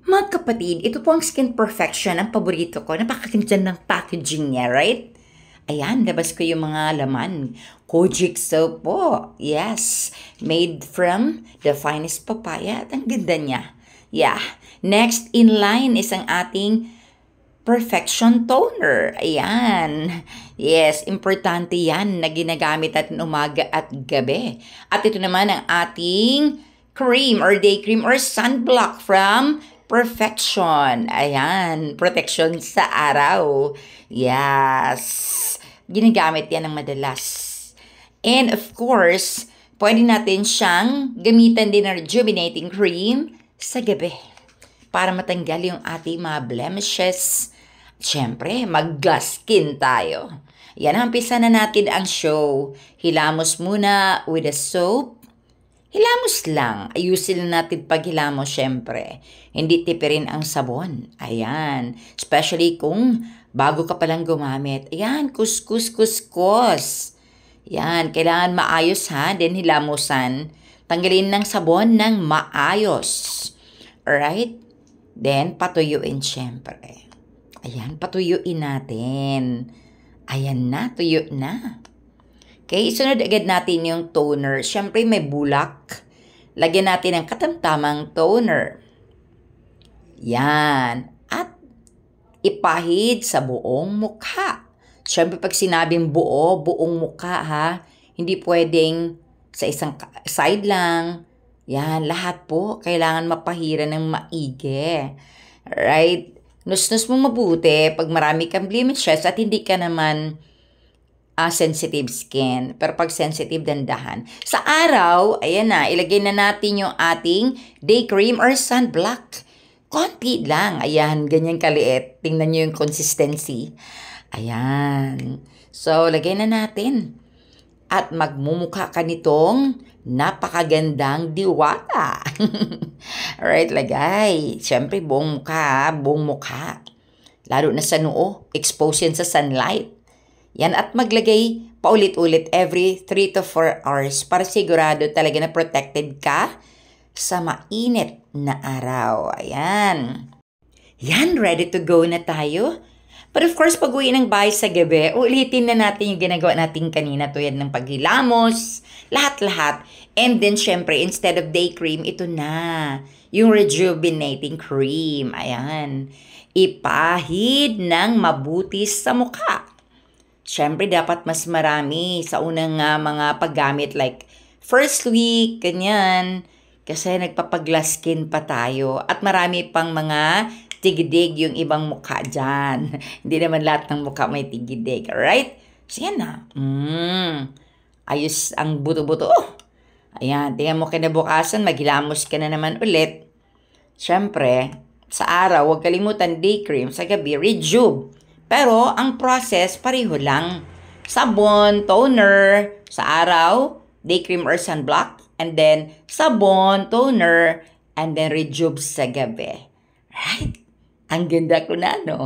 Mga kapatid, ito po ang Skin Perfection, ang paborito ko. Napakaganda ng packaging niya, right? Ayan, labas ko yung mga laman. Kojic soap po. Yes, made from the finest papaya. At ang ganda niya. Yeah. Next in line is ang ating Perfection Toner. Ayan. Yes, importante yan na ginagamit at umaga at gabi. At ito naman ang ating cream or day cream or sunblock from Perfection. Ayan, protection sa araw. Yes. Ginagamit yan ng madalas. And of course, pwede natin siyang gamitan din ng rejuvenating cream sa gabi para matanggal yung ating mga blemishes. Siyempre, mag-glass skin tayo. Yan, umpisa na natin ang show. Hilamos muna with a soap. Hilamos lang. Ayusin na natin pag hilamos, syempre. Hindi tipirin ang sabon. Ayan. Especially kung bago ka palang gumamit. Ayan, kuskus. Yan, kailangan maayos ha. Then hilamusan. Tanggalin ng sabon ng maayos. Alright? Then, patuyuin syempre. Ayan, patuyuin natin. Ayan na, tuyo na. Okay, sunod agad natin yung toner. Syempre, may bulak. Lagyan natin ng katamtamang toner. Yan. At ipahid sa buong mukha. Syempre, pag sinabing buong mukha ha, hindi pwedeng sa isang side lang. Yan, lahat po kailangan mapahira ng maigi. Right? Nus-nus mo mabuti pag marami kang blemishes at hindi ka naman sensitive skin. Pero pag sensitive, dandahan. Sa araw, ayan na, ilagay na natin yung ating day cream or sunblock. Konti lang. Ayan, ganyan kaliit. Tingnan nyo yung consistency. Ayan. So, lagay na natin. At magmumukha ka nitong napakagandang diwata. Alright, lagay. Siyempre, buong mukha. Lalo na sa noo, expose yan sa sunlight. Yan, at maglagay paulit-ulit every 3 to 4 hours para sigurado talaga na protected ka sa mainit na araw. Ayan. Yan, ready to go na tayo. But of course, pag uwi ng bahay sa gabi, ulitin na natin yung ginagawa natin kanina. Tuyad ng paghilamos, lahat-lahat. And then, syempre, instead of day cream, ito na. Yung rejuvenating cream. Ayan. Ipahid ng mabuti sa mukha. Syempre, dapat mas marami sa unang mga paggamit. Like, first week, ganyan. Kasi nagpapag-glass skin pa tayo. At marami pang mga tigidig yung ibang mukha dyan. Hindi naman lahat ng mukha may tigidig. Alright? So, yan na. Ayos ang buto-buto. Ayan, tingnan mo kinabukasan, maghilamos ka na naman ulit. Siyempre, sa araw, huwag kalimutan day cream. Sa gabi, rejuve. Pero, ang process, pareho lang. Sabon, toner, sa araw, day cream or sunblock. And then, sabon, toner, and then rejuve sa gabi. Right? Ang ganda ko na, no?